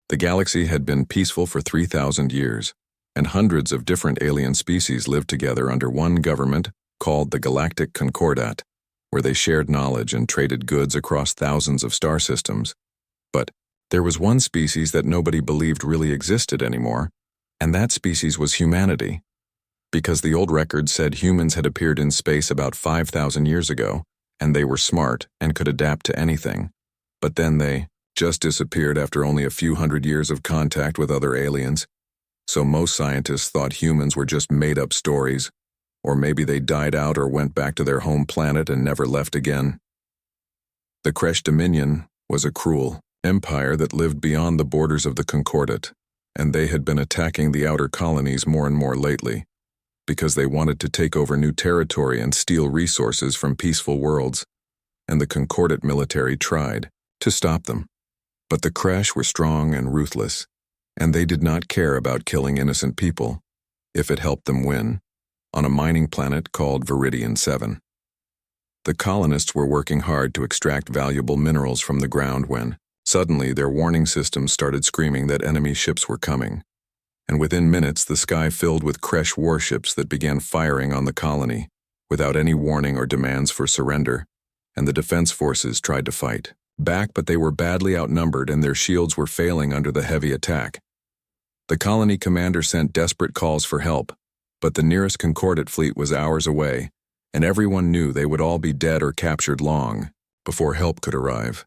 The galaxy had been peaceful for 3,000 years, and hundreds of different alien species lived together under one government called the Galactic Concordat, where they shared knowledge and traded goods across thousands of star systems. But there was one species that nobody believed really existed anymore, and that species was humanity. Because the old records said humans had appeared in space about 5,000 years ago, and they were smart and could adapt to anything. But then they just disappeared after only a few hundred years of contact with other aliens. So most scientists thought humans were just made-up stories, or maybe they died out or went back to their home planet and never left again. The Kresh Dominion was a cruel empire that lived beyond the borders of the Concordat, and they had been attacking the outer colonies more and more lately, because they wanted to take over new territory and steal resources from peaceful worlds, and the Concordat military tried to stop them. But the Kresh were strong and ruthless, and they did not care about killing innocent people, if it helped them win, on a mining planet called Viridian 7. The colonists were working hard to extract valuable minerals from the ground when, suddenly, their warning systems started screaming that enemy ships were coming, and within minutes the sky filled with Kresh warships that began firing on the colony, without any warning or demands for surrender, and the defense forces tried to fight back, but they were badly outnumbered and their shields were failing under the heavy attack. The colony commander sent desperate calls for help, but the nearest Concordat fleet was hours away, and everyone knew they would all be dead or captured long before help could arrive,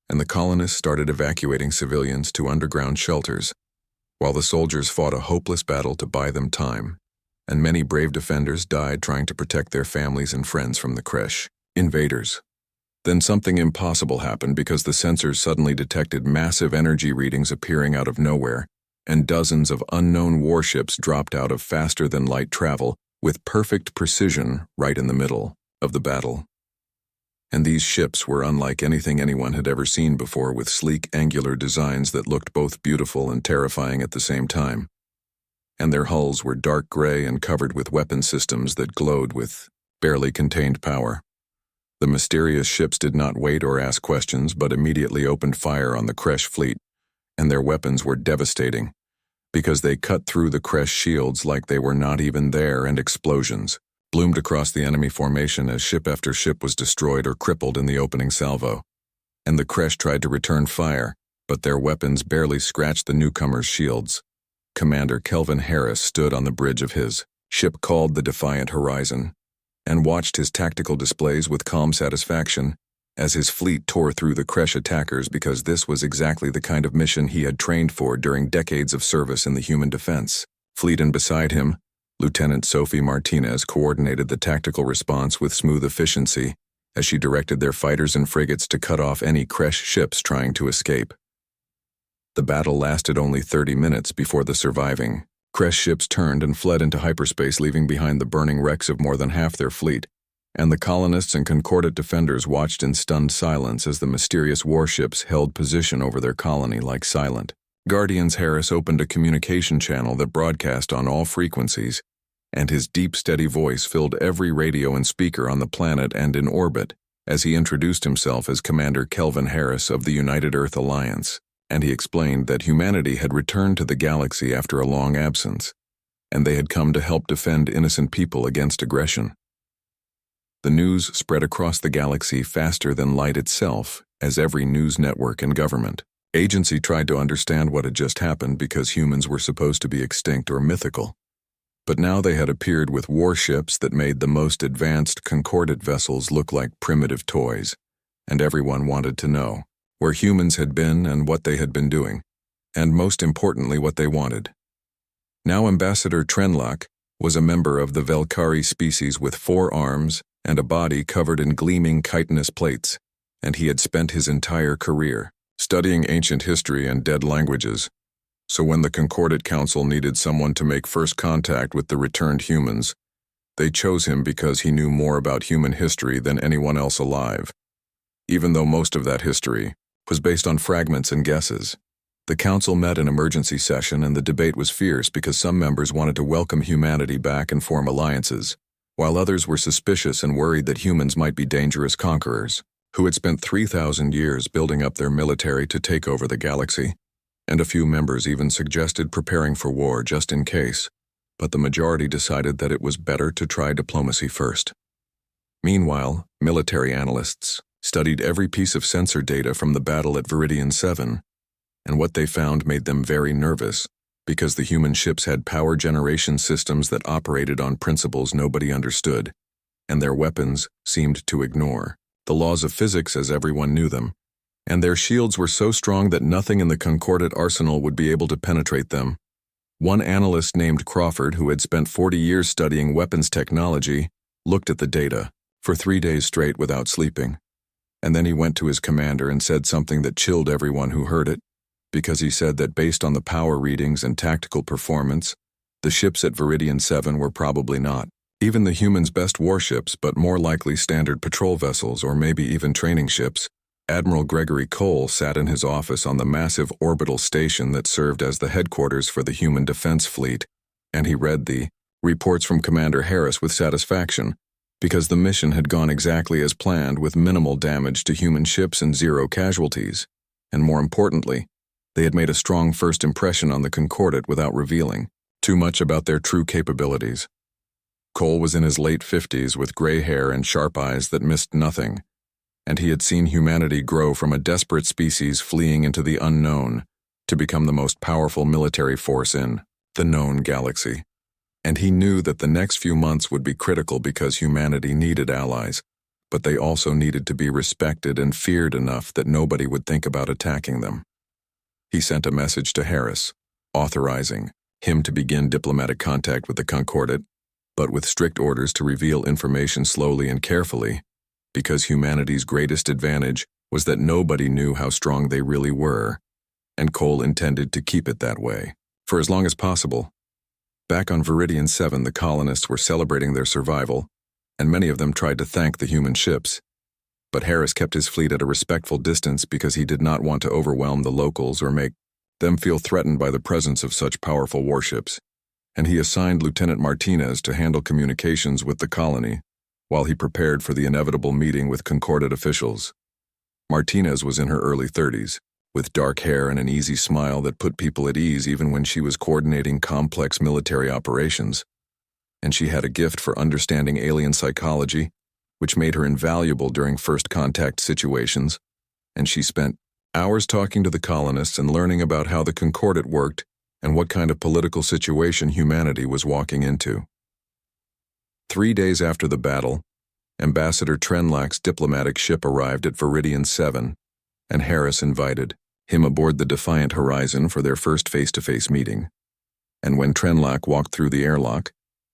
and the colonists started evacuating civilians to underground shelters, while the soldiers fought a hopeless battle to buy them time, and many brave defenders died trying to protect their families and friends from the Kresh invaders. Then something impossible happened because the sensors suddenly detected massive energy readings appearing out of nowhere, and dozens of unknown warships dropped out of faster-than-light travel with perfect precision right in the middle of the battle. And these ships were unlike anything anyone had ever seen before, with sleek, angular designs that looked both beautiful and terrifying at the same time. And their hulls were dark gray and covered with weapon systems that glowed with barely contained power. The mysterious ships did not wait or ask questions, but immediately opened fire on the Kresh fleet, and their weapons were devastating, because they cut through the Kresh shields like they were not even there, and explosions bloomed across the enemy formation as ship after ship was destroyed or crippled in the opening salvo. And the Kresh tried to return fire, but their weapons barely scratched the newcomers' shields. Commander Kelvin Harris stood on the bridge of his ship called the Defiant Horizon, and watched his tactical displays with calm satisfaction as his fleet tore through the Kresh attackers, because this was exactly the kind of mission he had trained for during decades of service in the human defense fleet. And beside him, Lieutenant Sophie Martinez coordinated the tactical response with smooth efficiency as she directed their fighters and frigates to cut off any Kresh ships trying to escape. The battle lasted only 30 minutes before the surviving Kresh ships turned and fled into hyperspace, leaving behind the burning wrecks of more than half their fleet, and the colonists and Concordat defenders watched in stunned silence as the mysterious warships held position over their colony like silent guardians. Harris opened a communication channel that broadcast on all frequencies, and his deep, steady voice filled every radio and speaker on the planet and in orbit as he introduced himself as Commander Kelvin Harris of the United Earth Alliance. And he explained that humanity had returned to the galaxy after a long absence, and they had come to help defend innocent people against aggression. The news spread across the galaxy faster than light itself, as every news network and government agency tried to understand what had just happened, because humans were supposed to be extinct or mythical. But now they had appeared with warships that made the most advanced Concordat vessels look like primitive toys, and everyone wanted to know where humans had been and what they had been doing, and most importantly what they wanted. Now Ambassador Trenlock was a member of the Velkari species with 4 arms and a body covered in gleaming chitinous plates, and he had spent his entire career studying ancient history and dead languages. So when the Concordat Council needed someone to make first contact with the returned humans, they chose him because he knew more about human history than anyone else alive, even though most of that history was based on fragments and guesses. The council met in emergency session, and the debate was fierce because some members wanted to welcome humanity back and form alliances, while others were suspicious and worried that humans might be dangerous conquerors who had spent 3,000 years building up their military to take over the galaxy. and a few members even suggested preparing for war just in case, but the majority decided that it was better to try diplomacy first. Meanwhile, military analysts studied every piece of sensor data from the battle at Viridian 7, and what they found made them very nervous, because the human ships had power generation systems that operated on principles nobody understood, and their weapons seemed to ignore the laws of physics as everyone knew them, and their shields were so strong that nothing in the Concordat arsenal would be able to penetrate them. One analyst named Crawford, who had spent 40 years studying weapons technology, looked at the data for 3 days straight without sleeping, and then he went to his commander and said something that chilled everyone who heard it, because he said that based on the power readings and tactical performance, the ships at Viridian 7 were probably not even the humans' best warships, but more likely standard patrol vessels or maybe even training ships. Admiral Gregory Cole sat in his office on the massive orbital station that served as the headquarters for the human defense fleet, and he read the reports from Commander Harris with satisfaction, because the mission had gone exactly as planned with minimal damage to human ships and 0 casualties, and more importantly, they had made a strong first impression on the Concordat without revealing too much about their true capabilities. Cole was in his late 50s with gray hair and sharp eyes that missed nothing, and he had seen humanity grow from a desperate species fleeing into the unknown to become the most powerful military force in the known galaxy. And he knew that the next few months would be critical because humanity needed allies, but they also needed to be respected and feared enough that nobody would think about attacking them. He sent a message to Harris, authorizing him to begin diplomatic contact with the Concordat, but with strict orders to reveal information slowly and carefully, because humanity's greatest advantage was that nobody knew how strong they really were, and Cole intended to keep it that way for as long as possible. Back on Viridian 7, the colonists were celebrating their survival, and many of them tried to thank the human ships. But Harris kept his fleet at a respectful distance because he did not want to overwhelm the locals or make them feel threatened by the presence of such powerful warships, and he assigned Lieutenant Martinez to handle communications with the colony while he prepared for the inevitable meeting with Concordat officials. Martinez was in her early 30s, with dark hair and an easy smile that put people at ease even when she was coordinating complex military operations, and she had a gift for understanding alien psychology, which made her invaluable during first contact situations, and she spent hours talking to the colonists and learning about how the Concordat worked and what kind of political situation humanity was walking into. 3 days after the battle, Ambassador Trenlack's diplomatic ship arrived at Viridian 7, and Harris invited him aboard the Defiant Horizon for their first face-to-face meeting. And when Trenlack walked through the airlock,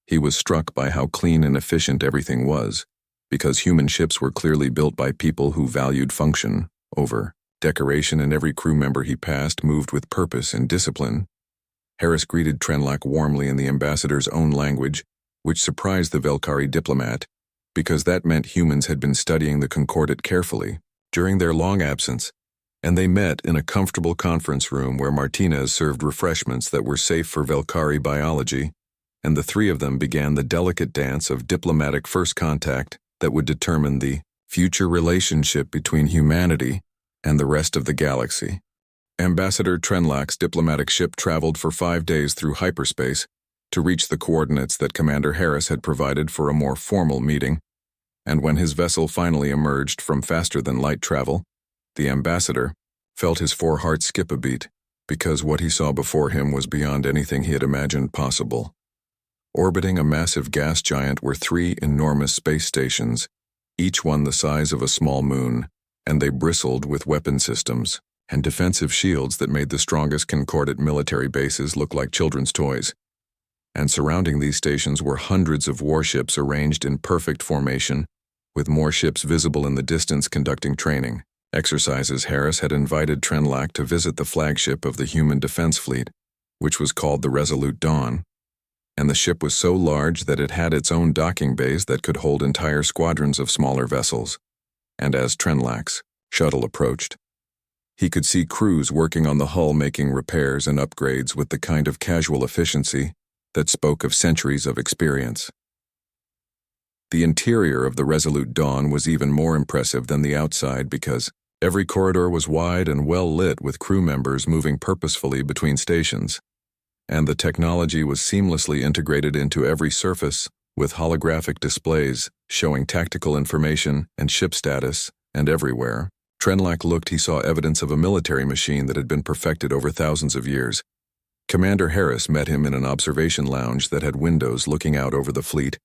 he was struck by how clean and efficient everything was, because human ships were clearly built by people who valued function over decoration, and every crew member he passed moved with purpose and discipline. Harris greeted Trenlack warmly in the ambassador's own language, which surprised the Velkari diplomat, because that meant humans had been studying the Concordat carefully during their long absence, and they met in a comfortable conference room where Martinez served refreshments that were safe for Velkari biology, and the three of them began the delicate dance of diplomatic first contact that would determine the future relationship between humanity and the rest of the galaxy. Ambassador Trenlack's diplomatic ship traveled for 5 days through hyperspace to reach the coordinates that Commander Harris had provided for a more formal meeting, and when his vessel finally emerged from faster-than-light travel, the ambassador felt his foreheart skip a beat, because what he saw before him was beyond anything he had imagined possible. Orbiting a massive gas giant were 3 enormous space stations, each one the size of a small moon, and they bristled with weapon systems and defensive shields that made the strongest Concordat military bases look like children's toys. And surrounding these stations were hundreds of warships arranged in perfect formation, with more ships visible in the distance conducting training exercises. Harris had invited Trenlack to visit the flagship of the human defense fleet, which was called the Resolute Dawn, and the ship was so large that it had its own docking bays that could hold entire squadrons of smaller vessels. And as Trenlack's shuttle approached, he could see crews working on the hull making repairs and upgrades with the kind of casual efficiency that spoke of centuries of experience. The interior of the Resolute Dawn was even more impressive than the outside because Every corridor was wide and well lit with crew members moving purposefully between stations, and the technology was seamlessly integrated into every surface with holographic displays showing tactical information and ship status, and everywhere Trenlack looked, he saw evidence of a military machine that had been perfected over thousands of years. Commander Harris met him in an observation lounge that had windows looking out over the fleet,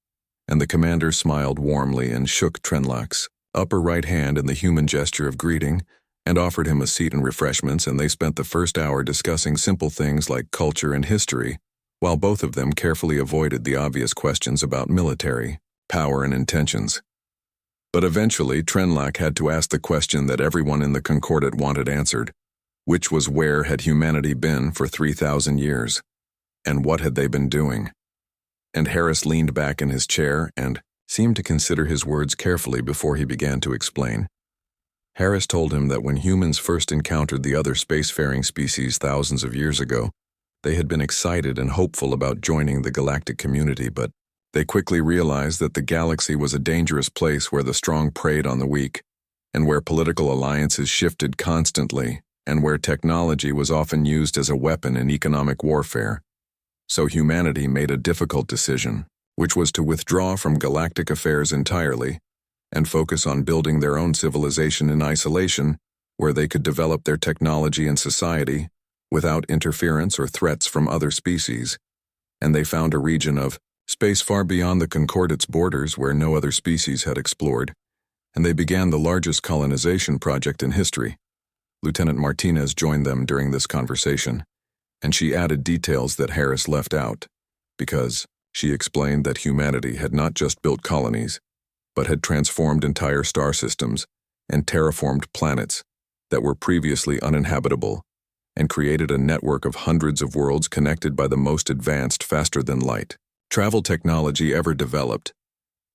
and the commander smiled warmly and shook Trenlack's upper right hand in the human gesture of greeting and offered him a seat and refreshments, and they spent the first hour discussing simple things like culture and history, while both of them carefully avoided the obvious questions about military, power, and intentions. But eventually, Trenlack had to ask the question that everyone in the Concordat wanted answered, which was where had humanity been for 3,000 years, and what had they been doing? And Harris leaned back in his chair and seemed to consider his words carefully before he began to explain. Harris told him that when humans first encountered the other spacefaring species thousands of years ago, they had been excited and hopeful about joining the galactic community, but they quickly realized that the galaxy was a dangerous place where the strong preyed on the weak, and where political alliances shifted constantly, and where technology was often used as a weapon in economic warfare. So humanity made a difficult decision, which was to withdraw from galactic affairs entirely and focus on building their own civilization in isolation, where they could develop their technology and society without interference or threats from other species. And they found a region of space far beyond the Concordat's borders where no other species had explored, and they began the largest colonization project in history. Lieutenant Martinez joined them during this conversation, and she added details that Harris left out, because she explained that humanity had not just built colonies, but had transformed entire star systems and terraformed planets that were previously uninhabitable, and created a network of hundreds of worlds connected by the most advanced, faster-than-light travel technology ever developed.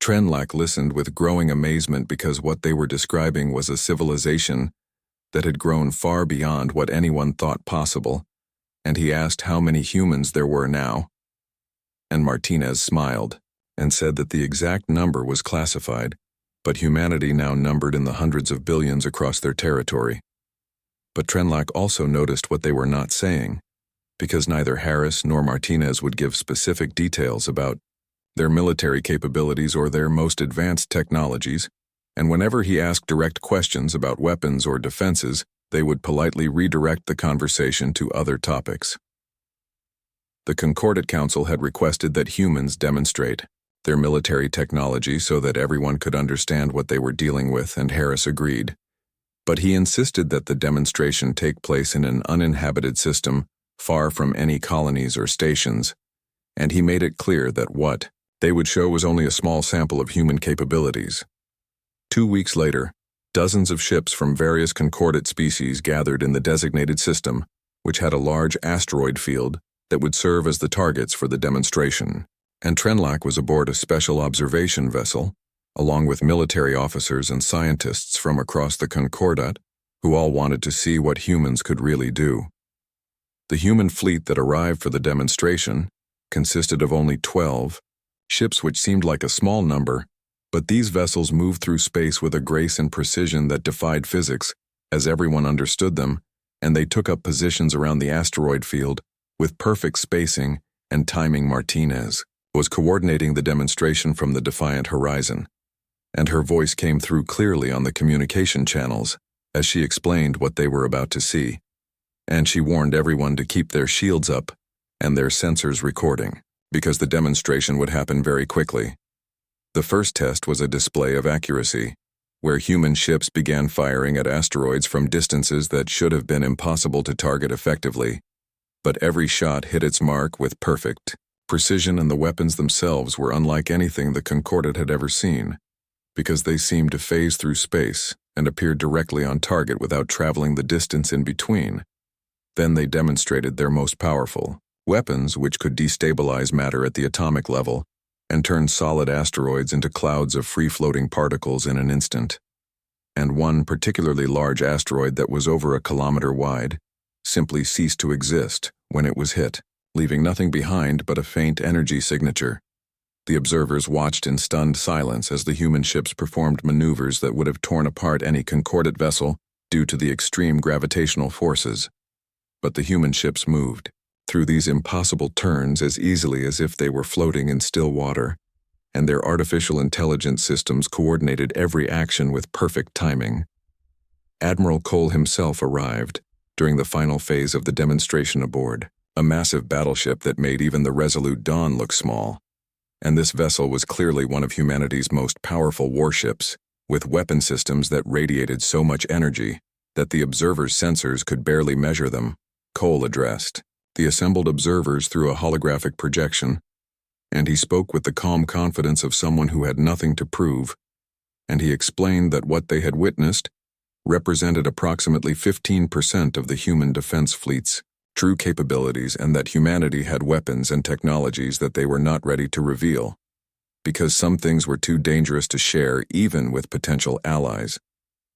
Trenlack listened with growing amazement because what they were describing was a civilization that had grown far beyond what anyone thought possible, and he asked how many humans there were now. And Martinez smiled and said that the exact number was classified, but humanity now numbered in the hundreds of billions across their territory. But Trenlack also noticed what they were not saying, because neither Harris nor Martinez would give specific details about their military capabilities or their most advanced technologies, and whenever he asked direct questions about weapons or defenses, they would politely redirect the conversation to other topics. The Concordat Council had requested that humans demonstrate their military technology so that everyone could understand what they were dealing with, and Harris agreed. But he insisted that the demonstration take place in an uninhabited system far from any colonies or stations, and he made it clear that what they would show was only a small sample of human capabilities. 2 weeks later, dozens of ships from various Concordat species gathered in the designated system, which had a large asteroid field that would serve as the targets for the demonstration, and Trenlack was aboard a special observation vessel, along with military officers and scientists from across the Concordat, who all wanted to see what humans could really do. The human fleet that arrived for the demonstration consisted of only 12 ships, which seemed like a small number, but these vessels moved through space with a grace and precision that defied physics, as everyone understood them, and they took up positions around the asteroid field with perfect spacing and timing. Martinez was coordinating the demonstration from the defiant horizon, and her voice came through clearly on the communication channels as she explained what they were about to see, and she warned everyone to keep their shields up and their sensors recording, because the demonstration would happen very quickly. The first test was a display of accuracy, where human ships began firing at asteroids from distances that should have been impossible to target effectively, but every shot hit its mark with perfect precision, and the weapons themselves were unlike anything the Concordat had ever seen, because they seemed to phase through space and appeared directly on target without traveling the distance in between. Then they demonstrated their most powerful weapons, which could destabilize matter at the atomic level and turn solid asteroids into clouds of free-floating particles in an instant. And one particularly large asteroid that was over 1 kilometer wide simply ceased to exist when it was hit, leaving nothing behind but a faint energy signature. The observers watched in stunned silence as the human ships performed maneuvers that would have torn apart any Concordat vessel due to the extreme gravitational forces. But the human ships moved through these impossible turns as easily as if they were floating in still water, and their artificial intelligence systems coordinated every action with perfect timing. Admiral Cole himself arrived during the final phase of the demonstration aboard, a massive battleship that made even the Resolute Dawn look small. And this vessel was clearly one of humanity's most powerful warships, with weapon systems that radiated so much energy that the observers' sensors could barely measure them. Cole addressed the assembled observers through a holographic projection, and he spoke with the calm confidence of someone who had nothing to prove, and he explained that what they had witnessed represented approximately 15% of the human defense fleet's true capabilities, and that humanity had weapons and technologies that they were not ready to reveal, because some things were too dangerous to share even with potential allies.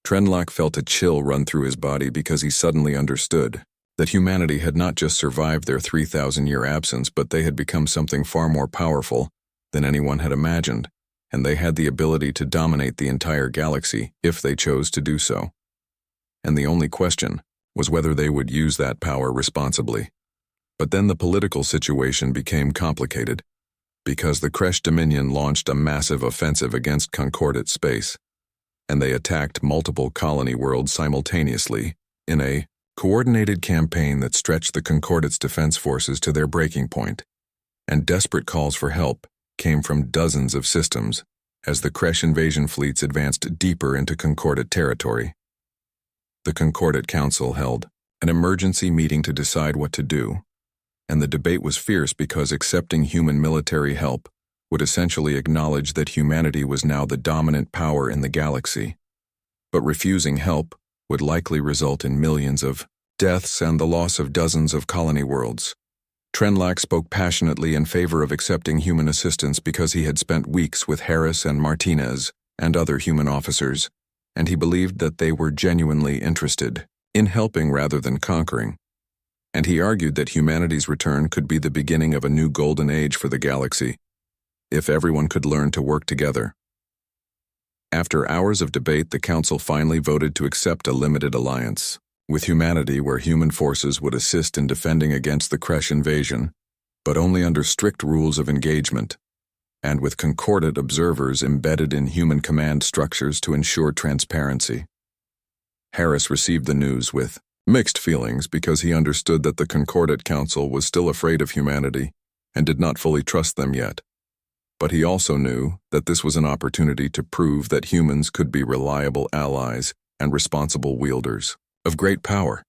Trenlock felt a chill run through his body because he suddenly understood that humanity had not just survived their 3,000-year absence, but they had become something far more powerful than anyone had imagined, and they had the ability to dominate the entire galaxy if they chose to do so. And the only question was whether they would use that power responsibly. But then the political situation became complicated, because the Kresh Dominion launched a massive offensive against Concordat space, and they attacked multiple colony worlds simultaneously in a coordinated campaign that stretched the Concordat's defense forces to their breaking point, and desperate calls for help came from dozens of systems as the Kresh invasion fleets advanced deeper into Concordat territory. The Concordat Council held an emergency meeting to decide what to do, and the debate was fierce because accepting human military help would essentially acknowledge that humanity was now the dominant power in the galaxy, but refusing help would likely result in millions of deaths and the loss of dozens of colony worlds. Trenlock spoke passionately in favor of accepting human assistance because he had spent weeks with Harris and Martinez and other human officers, and he believed that they were genuinely interested in helping rather than conquering. And he argued that humanity's return could be the beginning of a new golden age for the galaxy, if everyone could learn to work together. After hours of debate, the Council finally voted to accept a limited alliance with humanity where human forces would assist in defending against the Kresh invasion, but only under strict rules of engagement, and with Concordat observers embedded in human command structures to ensure transparency. Harris received the news with mixed feelings because he understood that the Concordat Council was still afraid of humanity and did not fully trust them yet. But he also knew that this was an opportunity to prove that humans could be reliable allies and responsible wielders of great power,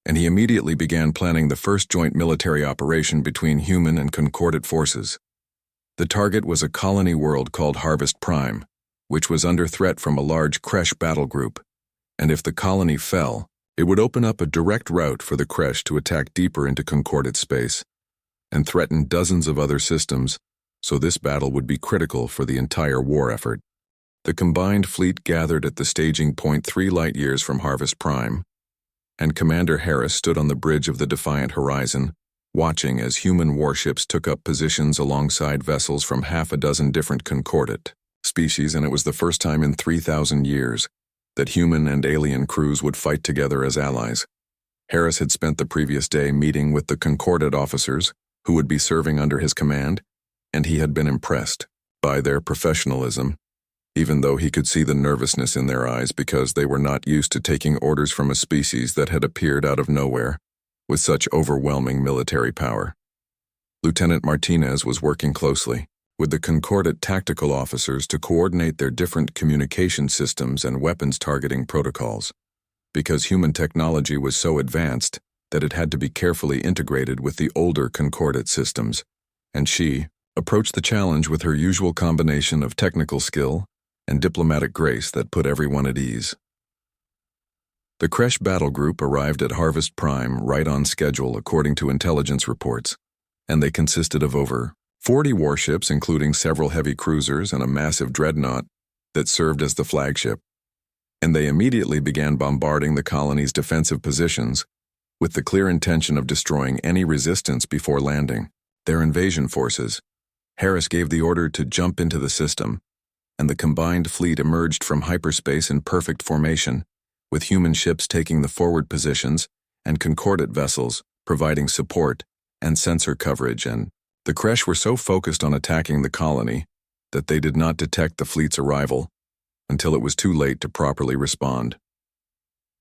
and he immediately began planning the first joint military operation between human and Concordat forces. The target was a colony world called Harvest Prime, which was under threat from a large Kresh battle group, and if the colony fell, it would open up a direct route for the Kresh to attack deeper into Concordat space and threaten dozens of other systems, so this battle would be critical for the entire war effort. The combined fleet gathered at the staging point 3 light-years from Harvest Prime, and Commander Harris stood on the bridge of the Defiant Horizon, watching as human warships took up positions alongside vessels from half a dozen different Concordat species, and it was the first time in 3,000 years that human and alien crews would fight together as allies. Harris had spent the previous day meeting with the Concordat officers who would be serving under his command, and he had been impressed by their professionalism, even though he could see the nervousness in their eyes because they were not used to taking orders from a species that had appeared out of nowhere with such overwhelming military power. Lieutenant Martinez was working closely with the Concordat tactical officers to coordinate their different communication systems and weapons targeting protocols, because human technology was so advanced that it had to be carefully integrated with the older Concordat systems, and she approached the challenge with her usual combination of technical skill and diplomatic grace that put everyone at ease. The Kresh battle group arrived at Harvest Prime right on schedule according to intelligence reports, and they consisted of over 40 warships, including several heavy cruisers and a massive dreadnought that served as the flagship, and they immediately began bombarding the colony's defensive positions with the clear intention of destroying any resistance before landing their invasion forces. Harris gave the order to jump into the system, and the combined fleet emerged from hyperspace in perfect formation, with human ships taking the forward positions and concordate vessels providing support and sensor coverage, and the Kresh were so focused on attacking the colony that they did not detect the fleet's arrival until it was too late to properly respond.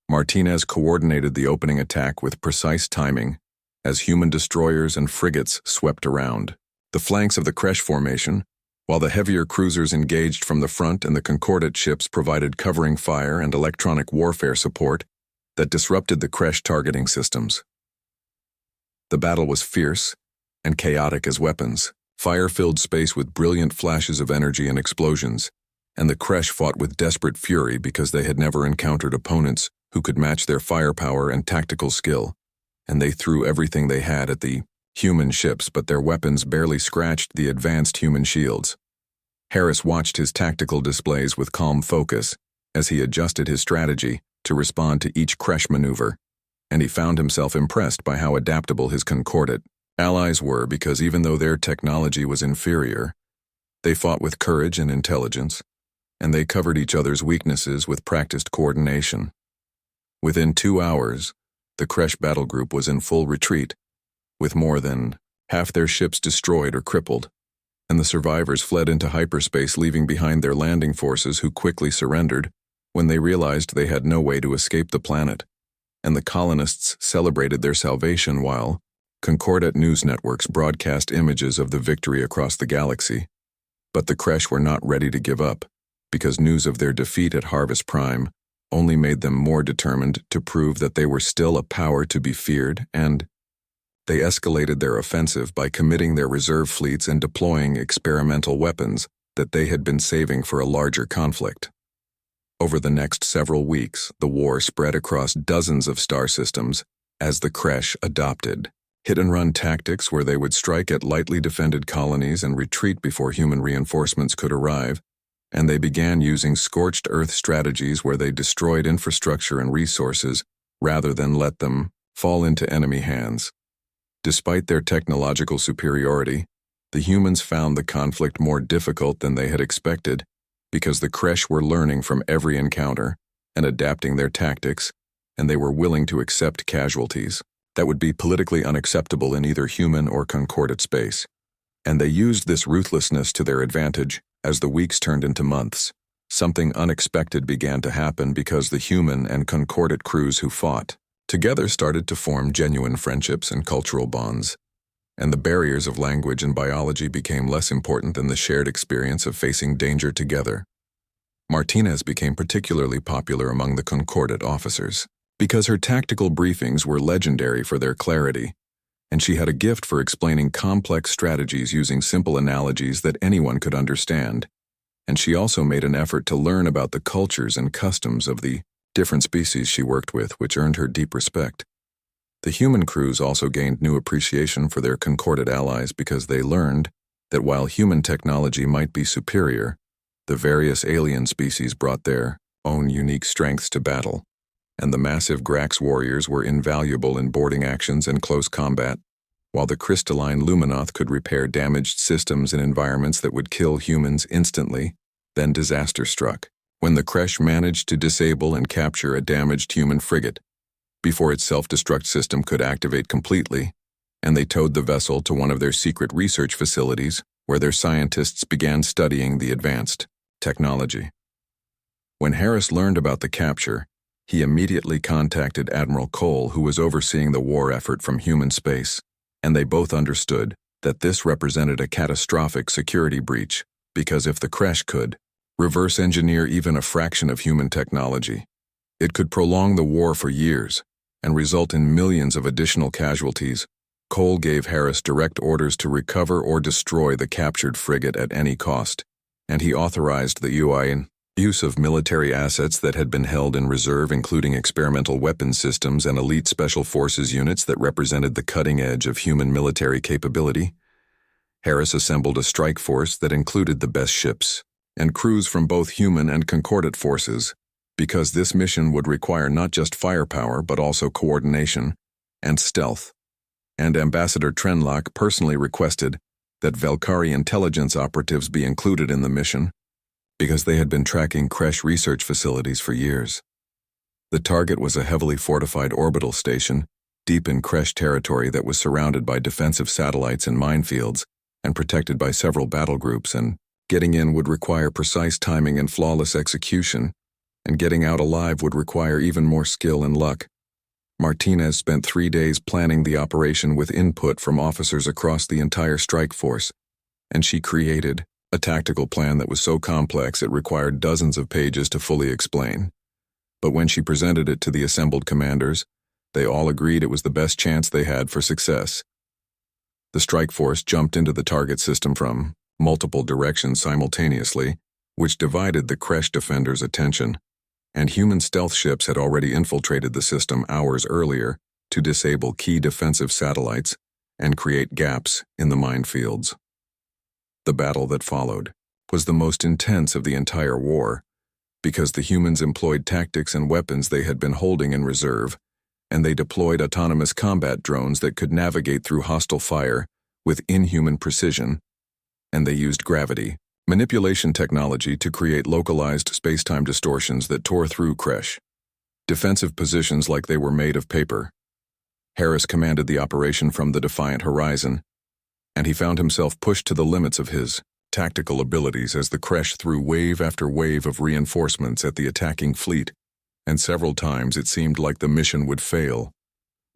Martinez coordinated the opening attack with precise timing as human destroyers and frigates swept around the flanks of the Kresh formation, while the heavier cruisers engaged from the front and the concordate ships provided covering fire and electronic warfare support that disrupted the Kresh targeting systems. The battle was fierce and chaotic as weapons. Fire filled space with brilliant flashes of energy and explosions, and the Kresh fought with desperate fury because they had never encountered opponents who could match their firepower and tactical skill, and they threw everything they had at the human ships, but their weapons barely scratched the advanced human shields. Harris watched his tactical displays with calm focus as he adjusted his strategy to respond to each Kresh maneuver, and he found himself impressed by how adaptable his concordate allies were, because even though their technology was inferior, they fought with courage and intelligence, and they covered each other's weaknesses with practiced coordination. Within 2 hours, the Kresh battle group was in full retreat, with more than half their ships destroyed or crippled, and the survivors fled into hyperspace, leaving behind their landing forces, who quickly surrendered when they realized they had no way to escape the planet, and the colonists celebrated their salvation while concordate news networks broadcast images of the victory across the galaxy. But the Kresh were not ready to give up, because news of their defeat at Harvest Prime only made them more determined to prove that they were still a power to be feared, and they escalated their offensive by committing their reserve fleets and deploying experimental weapons that they had been saving for a larger conflict. Over the next several weeks, the war spread across dozens of star systems as the Kresh adopted hit-and-run tactics, where they would strike at lightly defended colonies and retreat before human reinforcements could arrive, and they began using scorched earth strategies, where they destroyed infrastructure and resources rather than let them fall into enemy hands. Despite their technological superiority, the humans found the conflict more difficult than they had expected, because the Kresh were learning from every encounter and adapting their tactics, and they were willing to accept casualties that would be politically unacceptable in either human or concordate space. And they used this ruthlessness to their advantage. As the weeks turned into months, something unexpected began to happen, because the human and concordate crews who fought together started to form genuine friendships and cultural bonds, and the barriers of language and biology became less important than the shared experience of facing danger together. Martinez became particularly popular among the concordate officers, because her tactical briefings were legendary for their clarity, and she had a gift for explaining complex strategies using simple analogies that anyone could understand, and she also made an effort to learn about the cultures and customs of the different species she worked with, which earned her deep respect. The human crews also gained new appreciation for their concordate allies, because they learned that while human technology might be superior, the various alien species brought their own unique strengths to battle, and the massive Grax warriors were invaluable in boarding actions and close combat, while the crystalline Luminoth could repair damaged systems in environments that would kill humans instantly. Then disaster struck, when the Kresh managed to disable and capture a damaged human frigate before its self-destruct system could activate completely, and they towed the vessel to one of their secret research facilities, where their scientists began studying the advanced technology. When Harris learned about the capture, he immediately contacted Admiral Cole, who was overseeing the war effort from human space, and they both understood that this represented a catastrophic security breach, because if the Kresh could reverse engineer even a fraction of human technology, it could prolong the war for years and result in millions of additional casualties. Cole gave Harris direct orders to recover or destroy the captured frigate at any cost, and he authorized the use of military assets that had been held in reserve, including experimental weapons systems and elite special forces units that represented the cutting edge of human military capability. Harris assembled a strike force that included the best ships and crews from both human and concordate forces, because this mission would require not just firepower but also coordination and stealth. And Ambassador Trenlock personally requested that Velkari intelligence operatives be included in the mission, because they had been tracking Kresh research facilities for years. The target was a heavily fortified orbital station, deep in Kresh territory that was surrounded by defensive satellites and minefields, and protected by several battle groups, and getting in would require precise timing and flawless execution, and getting out alive would require even more skill and luck. Martinez spent 3 days planning the operation with input from officers across the entire strike force, and she created a tactical plan that was so complex it required dozens of pages to fully explain. But when she presented it to the assembled commanders, they all agreed it was the best chance they had for success. The strike force jumped into the target system from multiple directions simultaneously, which divided the Kresh defenders' attention, and human stealth ships had already infiltrated the system hours earlier to disable key defensive satellites and create gaps in the minefields. The battle that followed was the most intense of the entire war, because the humans employed tactics and weapons they had been holding in reserve, and they deployed autonomous combat drones that could navigate through hostile fire with inhuman precision, and they used gravity manipulation technology to create localized space-time distortions that tore through Kresh. Defensive positions like they were made of paper. Harris commanded the operation from the Defiant Horizon, and he found himself pushed to the limits of his tactical abilities as the Kresh threw wave after wave of reinforcements at the attacking fleet, and several times it seemed like the mission would fail.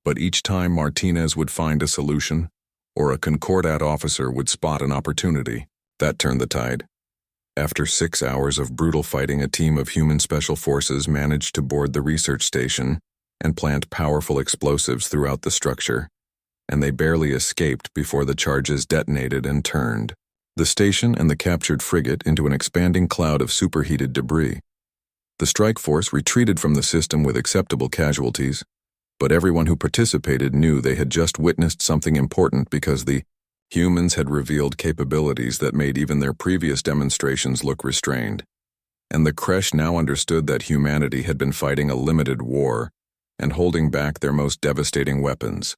But each time Martinez would find a solution, or a Concordat officer would spot an opportunity. That turned the tide. After 6 hours of brutal fighting, a team of human special forces managed to board the research station and plant powerful explosives throughout the structure, and they barely escaped before the charges detonated and turned the station and the captured frigate into an expanding cloud of superheated debris. The strike force retreated from the system with acceptable casualties, but everyone who participated knew they had just witnessed something important because the humans had revealed capabilities that made even their previous demonstrations look restrained, and the Kresh now understood that humanity had been fighting a limited war and holding back their most devastating weapons.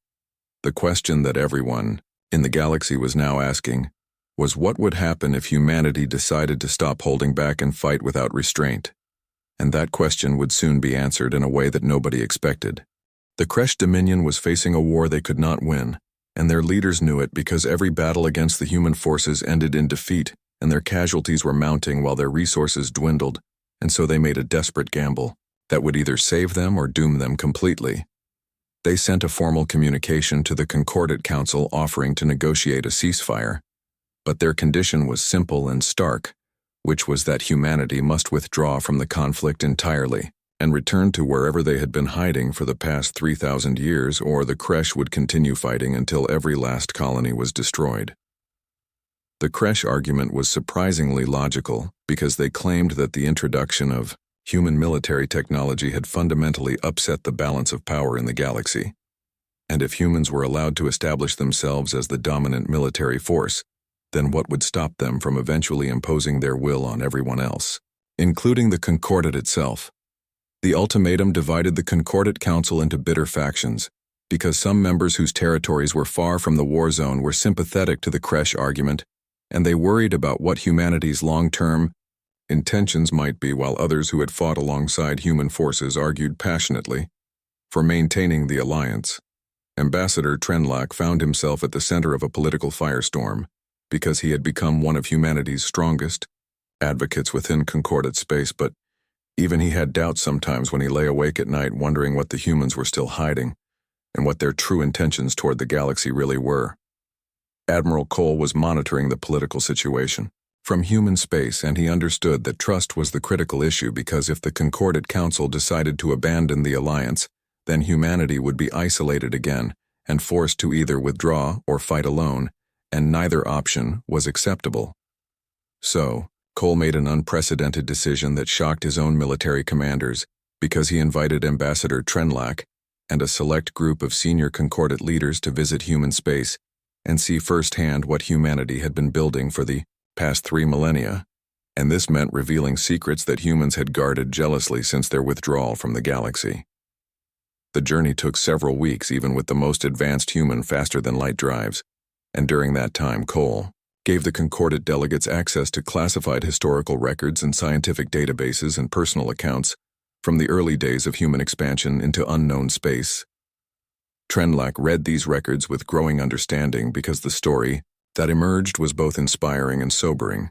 The question that everyone in the galaxy was now asking was what would happen if humanity decided to stop holding back and fight without restraint, and that question would soon be answered in a way that nobody expected. The Kresh Dominion was facing a war they could not win, and their leaders knew it because every battle against the human forces ended in defeat, and their casualties were mounting while their resources dwindled, and so they made a desperate gamble that would either save them or doom them completely. They sent a formal communication to the Concordat Council offering to negotiate a ceasefire, but their condition was simple and stark, which was that humanity must withdraw from the conflict entirely and return to wherever they had been hiding for the past 3,000 years, or the Kresh would continue fighting until every last colony was destroyed. The Kresh argument was surprisingly logical because they claimed that the introduction of human military technology had fundamentally upset the balance of power in the galaxy. And if humans were allowed to establish themselves as the dominant military force, then what would stop them from eventually imposing their will on everyone else, including the Concordat itself? The ultimatum divided the Concordat Council into bitter factions, because some members whose territories were far from the war zone were sympathetic to the Kresh argument, and they worried about what humanity's long-term intentions might be, while others who had fought alongside human forces argued passionately for maintaining the alliance. Ambassador Trenlak found himself at the center of a political firestorm, because he had become one of humanity's strongest advocates within Concordat space, but even he had doubts sometimes when he lay awake at night wondering what the humans were still hiding and what their true intentions toward the galaxy really were. Admiral Cole was monitoring the political situation from human space, and he understood that trust was the critical issue, because if the Concordat Council decided to abandon the alliance, then humanity would be isolated again and forced to either withdraw or fight alone, and neither option was acceptable. So, Cole made an unprecedented decision that shocked his own military commanders, because he invited Ambassador Trenlak and a select group of senior Concordat leaders to visit human space and see firsthand what humanity had been building for the past 3 millennia, and this meant revealing secrets that humans had guarded jealously since their withdrawal from the galaxy. The journey took several weeks, even with the most advanced human faster-than-light drives, and during that time Cole gave the Concordat delegates access to classified historical records and scientific databases and personal accounts from the early days of human expansion into unknown space. Trendlack read these records with growing understanding because the story that emerged was both inspiring and sobering,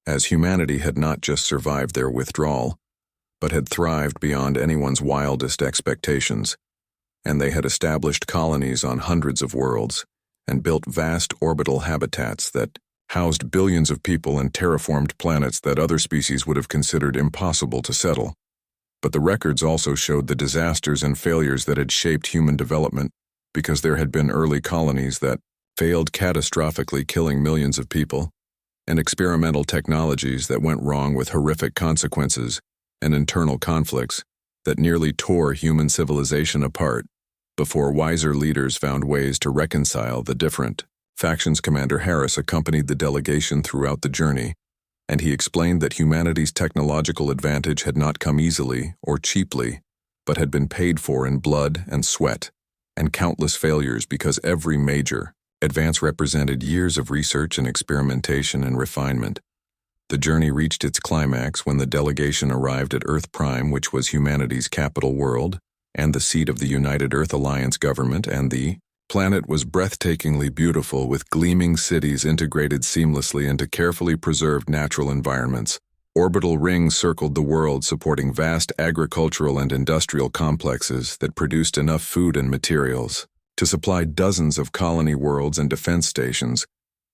as humanity had not just survived their withdrawal, but had thrived beyond anyone's wildest expectations, and they had established colonies on hundreds of worlds and built vast orbital habitats that housed billions of people and terraformed planets that other species would have considered impossible to settle. But the records also showed the disasters and failures that had shaped human development, because there had been early colonies that failed catastrophically, killing millions of people, and experimental technologies that went wrong with horrific consequences, and internal conflicts that nearly tore human civilization apart before wiser leaders found ways to reconcile the different factions. Commander Harris accompanied the delegation throughout the journey, and he explained that humanity's technological advantage had not come easily or cheaply, but had been paid for in blood and sweat, and countless failures, because every major advance represented years of research and experimentation and refinement. The journey reached its climax when the delegation arrived at Earth Prime, which was humanity's capital world and the seat of the United Earth Alliance government, and the planet was breathtakingly beautiful, with gleaming cities integrated seamlessly into carefully preserved natural environments. Orbital rings circled the world, supporting vast agricultural and industrial complexes that produced enough food and materials to supply dozens of colony worlds, and defense stations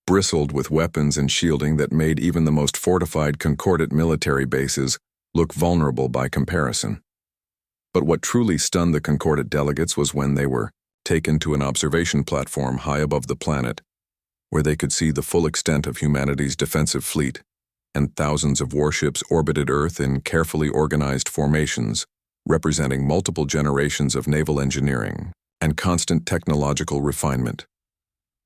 bristled with weapons and shielding that made even the most fortified Concordat military bases look vulnerable by comparison. But what truly stunned the Concordat delegates was when they were taken to an observation platform high above the planet, where they could see the full extent of humanity's defensive fleet, and thousands of warships orbited Earth in carefully organized formations, representing multiple generations of naval engineering and constant technological refinement.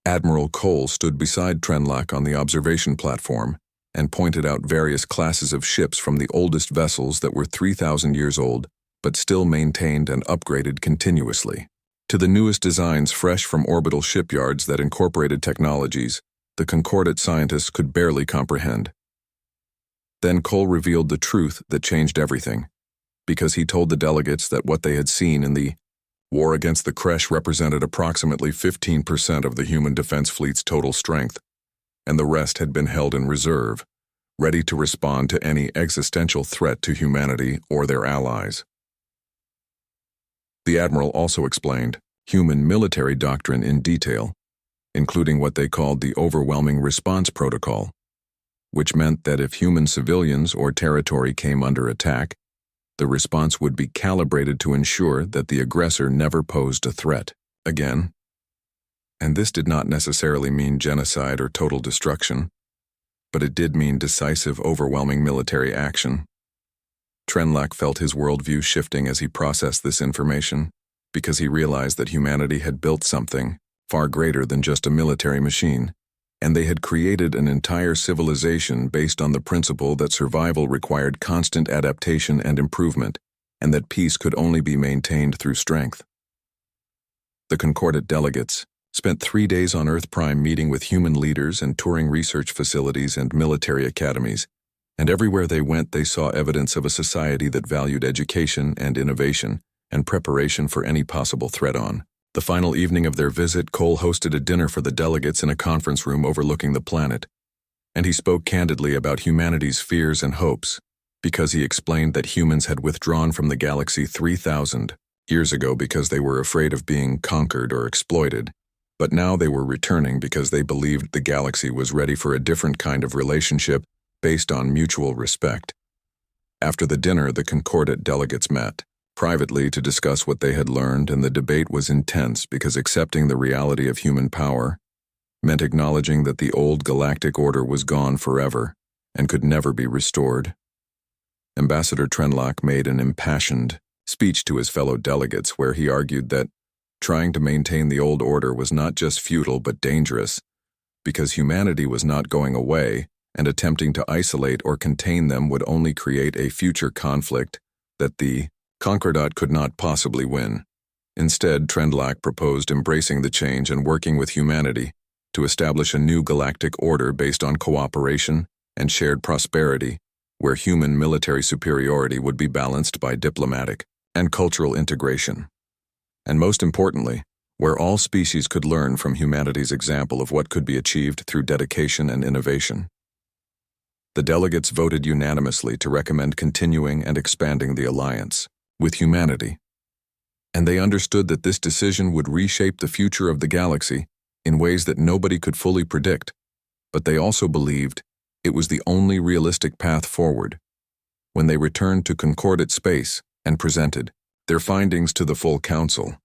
Admiral Cole stood beside Trendlack on the observation platform and pointed out various classes of ships, from the oldest vessels that were 3,000 years old but still maintained and upgraded continuously, to the newest designs fresh from orbital shipyards that incorporated technologies the Concordat scientists could barely comprehend. Then Cole revealed the truth that changed everything, because he told the delegates that what they had seen in the war against the Kresh represented approximately 15% of the human defense fleet's total strength, and the rest had been held in reserve, ready to respond to any existential threat to humanity or their allies. The Admiral also explained human military doctrine in detail, including what they called the Overwhelming Response Protocol, which meant that if human civilians or territory came under attack, the response would be calibrated to ensure that the aggressor never posed a threat again. And this did not necessarily mean genocide or total destruction, but it did mean decisive, overwhelming military action. Trendlack felt his worldview shifting as he processed this information, because he realized that humanity had built something far greater than just a military machine, and they had created an entire civilization based on the principle that survival required constant adaptation and improvement, and that peace could only be maintained through strength. The Concordat delegates spent 3 days on Earth Prime meeting with human leaders and touring research facilities and military academies, and everywhere they went they saw evidence of a society that valued education and innovation and preparation for any possible threat. On the final evening of their visit, Cole hosted a dinner for the delegates in a conference room overlooking the planet, and he spoke candidly about humanity's fears and hopes, because he explained that humans had withdrawn from the galaxy 3,000 years ago because they were afraid of being conquered or exploited, but now they were returning because they believed the galaxy was ready for a different kind of relationship based on mutual respect. After the dinner, the Concordat delegates met privately to discuss what they had learned, and the debate was intense because accepting the reality of human power meant acknowledging that the old galactic order was gone forever and could never be restored. Ambassador Trendlack made an impassioned speech to his fellow delegates where he argued that trying to maintain the old order was not just futile but dangerous, because humanity was not going away, and attempting to isolate or contain them would only create a future conflict that the Concordat could not possibly win. Instead, Trendlack proposed embracing the change and working with humanity to establish a new galactic order based on cooperation and shared prosperity, where human military superiority would be balanced by diplomatic and cultural integration. And most importantly, where all species could learn from humanity's example of what could be achieved through dedication and innovation. The delegates voted unanimously to recommend continuing and expanding the alliance with humanity. And they understood that this decision would reshape the future of the galaxy in ways that nobody could fully predict, but they also believed it was the only realistic path forward. When they returned to Concordate space and presented their findings to the full council,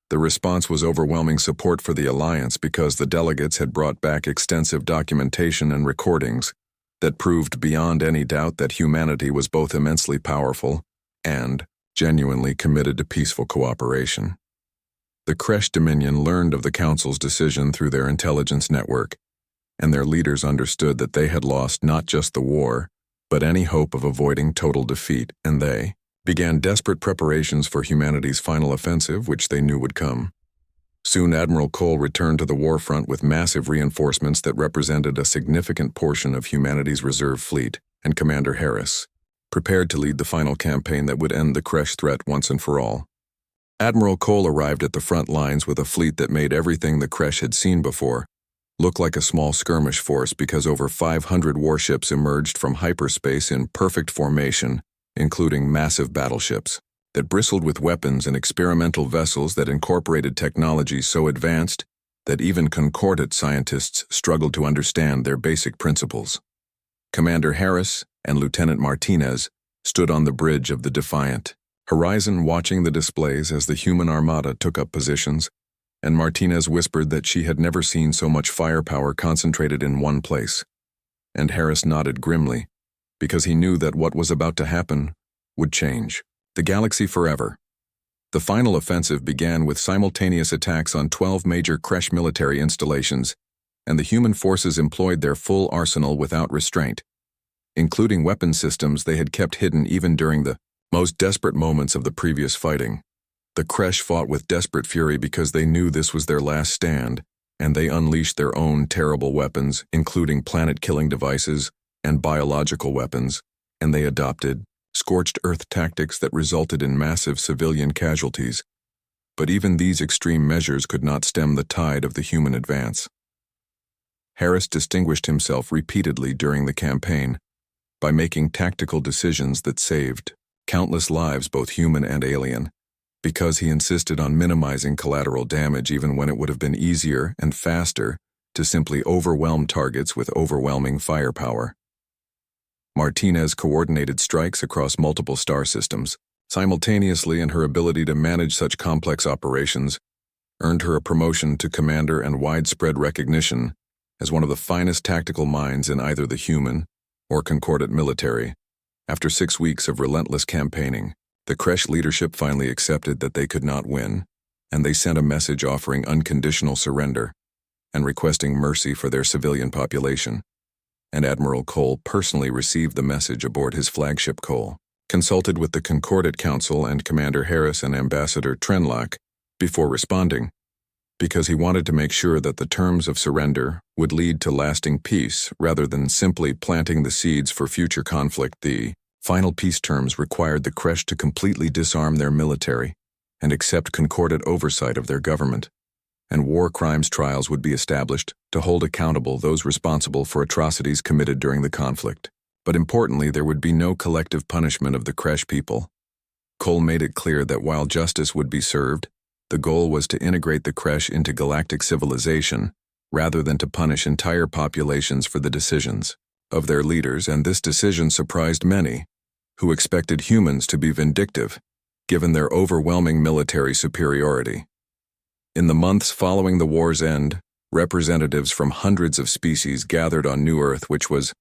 the response was overwhelming support for the alliance because the delegates had brought back extensive documentation and recordings that proved beyond any doubt that humanity was both immensely powerful and genuinely committed to peaceful cooperation. The Kresh Dominion learned of the Council's decision through their intelligence network, and their leaders understood that they had lost not just the war, but any hope of avoiding total defeat, and they began desperate preparations for humanity's final offensive, which they knew would come. Soon Admiral Cole returned to the war front with massive reinforcements that represented a significant portion of humanity's reserve fleet, and Commander Harris, prepared to lead the final campaign that would end the Kresh threat once and for all. Admiral Cole arrived at the front lines with a fleet that made everything the Kresh had seen before look like a small skirmish force because over 500 warships emerged from hyperspace in perfect formation, including massive battleships that bristled with weapons and experimental vessels that incorporated technology so advanced that even Concordate scientists struggled to understand their basic principles. Commander Harris and Lieutenant Martinez stood on the bridge of the Defiant Horizon watching the displays as the human armada took up positions, and Martinez whispered that she had never seen so much firepower concentrated in one place. And Harris nodded grimly, because he knew that what was about to happen would change the galaxy forever. The final offensive began with simultaneous attacks on 12 major Kresh military installations, and the human forces employed their full arsenal without restraint, including weapon systems they had kept hidden even during the most desperate moments of the previous fighting. The Kresh fought with desperate fury because they knew this was their last stand, and they unleashed their own terrible weapons, including planet-killing devices and biological weapons, and they adopted scorched earth tactics that resulted in massive civilian casualties. But even these extreme measures could not stem the tide of the human advance. Harris distinguished himself repeatedly during the campaign by making tactical decisions that saved countless lives, both human and alien, because he insisted on minimizing collateral damage even when it would have been easier and faster to simply overwhelm targets with overwhelming firepower. Martinez coordinated strikes across multiple star systems simultaneously, and her ability to manage such complex operations earned her a promotion to commander and widespread recognition as one of the finest tactical minds in either the human or Concordate military. After 6 weeks of relentless campaigning, the Kresh leadership finally accepted that they could not win, and they sent a message offering unconditional surrender and requesting mercy for their civilian population. And Admiral Cole personally received the message aboard his flagship Cole, consulted with the Concordate Council and Commander Harris and Ambassador Trenlock before responding, because he wanted to make sure that the terms of surrender would lead to lasting peace rather than simply planting the seeds for future conflict. The final peace terms required the Kresh to completely disarm their military and accept Concordate oversight of their government, and war crimes trials would be established to hold accountable those responsible for atrocities committed during the conflict. But importantly, there would be no collective punishment of the Kresh people. Cole made it clear that while justice would be served, the goal was to integrate the Kresh into galactic civilization rather than to punish entire populations for the decisions of their leaders, and this decision surprised many, who expected humans to be vindictive, given their overwhelming military superiority. In the months following the war's end, representatives from hundreds of species gathered on New Earth, which was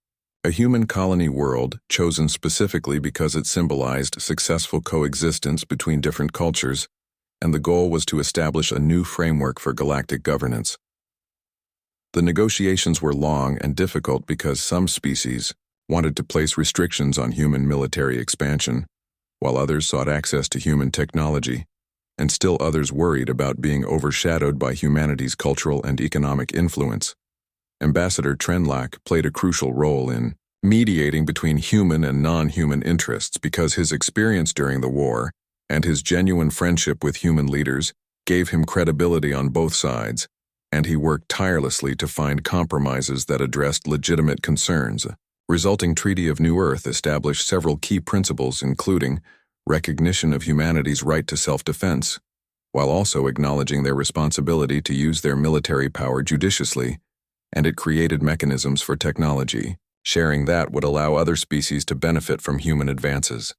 a human colony world chosen specifically because it symbolized successful coexistence between different cultures, and the goal was to establish a new framework for galactic governance. The negotiations were long and difficult because some species wanted to place restrictions on human military expansion, while others sought access to human technology, and still others worried about being overshadowed by humanity's cultural and economic influence. Ambassador Trenlock played a crucial role in mediating between human and non-human interests because his experience during the war and his genuine friendship with human leaders gave him credibility on both sides, and he worked tirelessly to find compromises that addressed legitimate concerns. Resulting Treaty of New Earth established several key principles, including recognition of humanity's right to self-defense, while also acknowledging their responsibility to use their military power judiciously, and it created mechanisms for technology, sharing that would allow other species to benefit from human advances.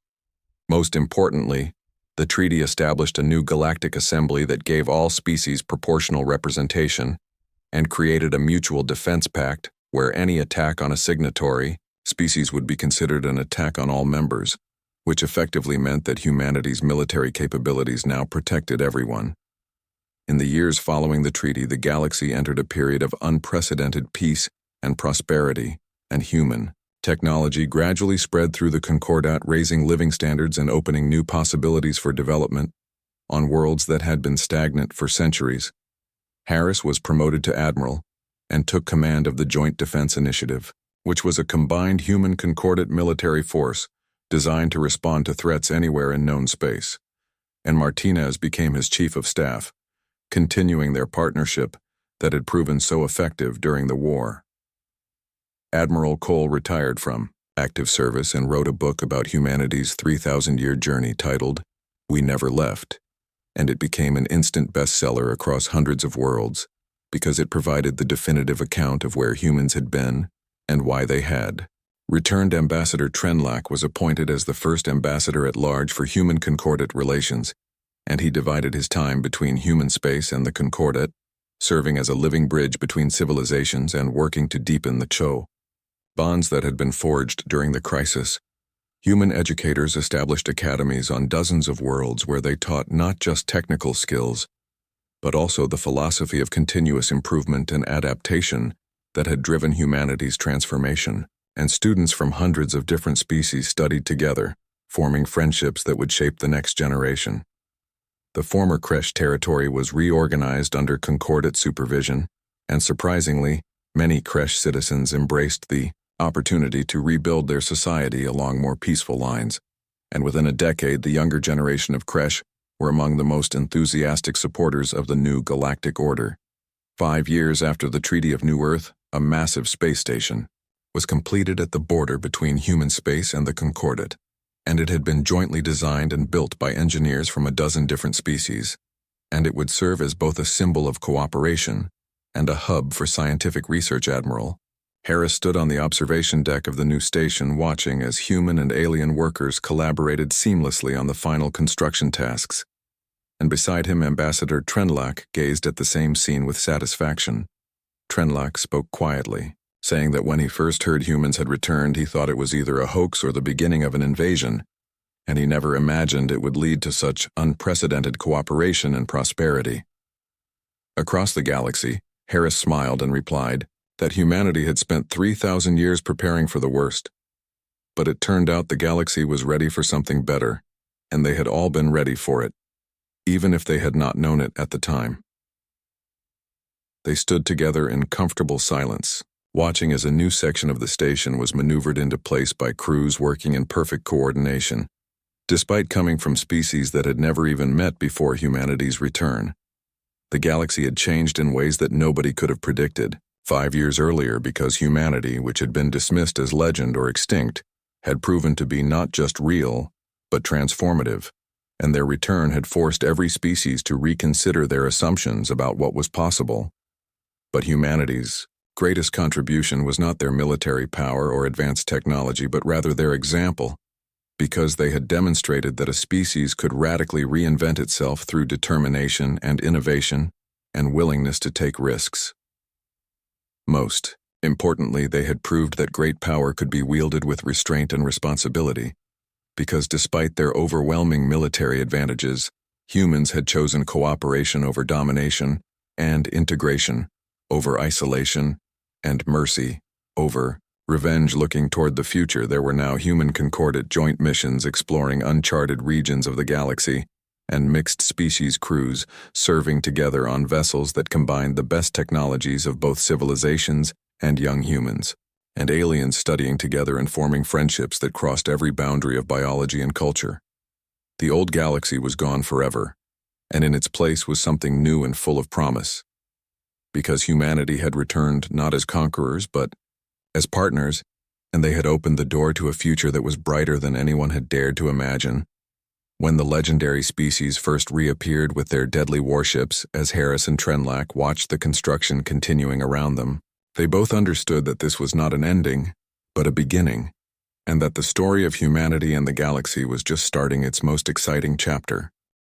Most importantly, the treaty established a new galactic assembly that gave all species proportional representation and created a mutual defense pact where any attack on a signatory species would be considered an attack on all members, which effectively meant that humanity's military capabilities now protected everyone. In the years following the treaty, the galaxy entered a period of unprecedented peace and prosperity, and human technology gradually spread through the Concordat, raising living standards and opening new possibilities for development on worlds that had been stagnant for centuries. Harris was promoted to admiral and took command of the Joint Defense Initiative, which was a combined human Concordat military force designed to respond to threats anywhere in known space, and Martinez became his chief of staff, continuing their partnership that had proven so effective during the war. Admiral Cole retired from active service and wrote a book about humanity's 3,000-year journey titled We Never Left, and it became an instant bestseller across hundreds of worlds because it provided the definitive account of where humans had been and why they had. Returned Ambassador Trenlack was appointed as the first ambassador-at-large for human Concordat relations, and he divided his time between human space and the Concordat, serving as a living bridge between civilizations and working to deepen the CHO bonds that had been forged during the crisis. Human educators established academies on dozens of worlds where they taught not just technical skills, but also the philosophy of continuous improvement and adaptation that had driven humanity's transformation, and students from hundreds of different species studied together, forming friendships that would shape the next generation. The former Kresh territory was reorganized under Concordat supervision, and surprisingly, many Kresh citizens embraced the opportunity to rebuild their society along more peaceful lines, and within a decade the younger generation of Kresh were among the most enthusiastic supporters of the new galactic order. 5 years after the Treaty of New Earth, a massive space station was completed at the border between human space and the Concordat, and it had been jointly designed and built by engineers from a dozen different species, and it would serve as both a symbol of cooperation and a hub for scientific research. Admiral Harris stood on the observation deck of the new station watching as human and alien workers collaborated seamlessly on the final construction tasks, and beside him Ambassador Trenlack gazed at the same scene with satisfaction. Trenlack spoke quietly, saying that when he first heard humans had returned, he thought it was either a hoax or the beginning of an invasion, and he never imagined it would lead to such unprecedented cooperation and prosperity. Across the galaxy, Harris smiled and replied that humanity had spent 3,000 years preparing for the worst. But it turned out the galaxy was ready for something better, and they had all been ready for it, even if they had not known it at the time. They stood together in comfortable silence, watching as a new section of the station was maneuvered into place by crews working in perfect coordination. Despite coming from species that had never even met before humanity's return, the galaxy had changed in ways that nobody could have predicted 5 years earlier, because humanity, which had been dismissed as legend or extinct, had proven to be not just real, but transformative, and their return had forced every species to reconsider their assumptions about what was possible. But humanity's greatest contribution was not their military power or advanced technology, but rather their example, because they had demonstrated that a species could radically reinvent itself through determination and innovation and willingness to take risks. Most importantly, they had proved that great power could be wielded with restraint and responsibility, because despite their overwhelming military advantages, humans had chosen cooperation over domination and integration over isolation and mercy over revenge. Looking toward the future, there were now human Concordat joint missions exploring uncharted regions of the galaxy, and mixed species crews serving together on vessels that combined the best technologies of both civilizations and young humans. and aliens studying together and forming friendships that crossed every boundary of biology and culture. The old galaxy was gone forever, and in its place was something new and full of promise. Because humanity had returned not as conquerors, but as partners, and they had opened the door to a future that was brighter than anyone had dared to imagine. When the legendary species first reappeared with their deadly warships, as Harris and Trenlack watched the construction continuing around them, they both understood that this was not an ending, but a beginning, and that the story of humanity and the galaxy was just starting its most exciting chapter.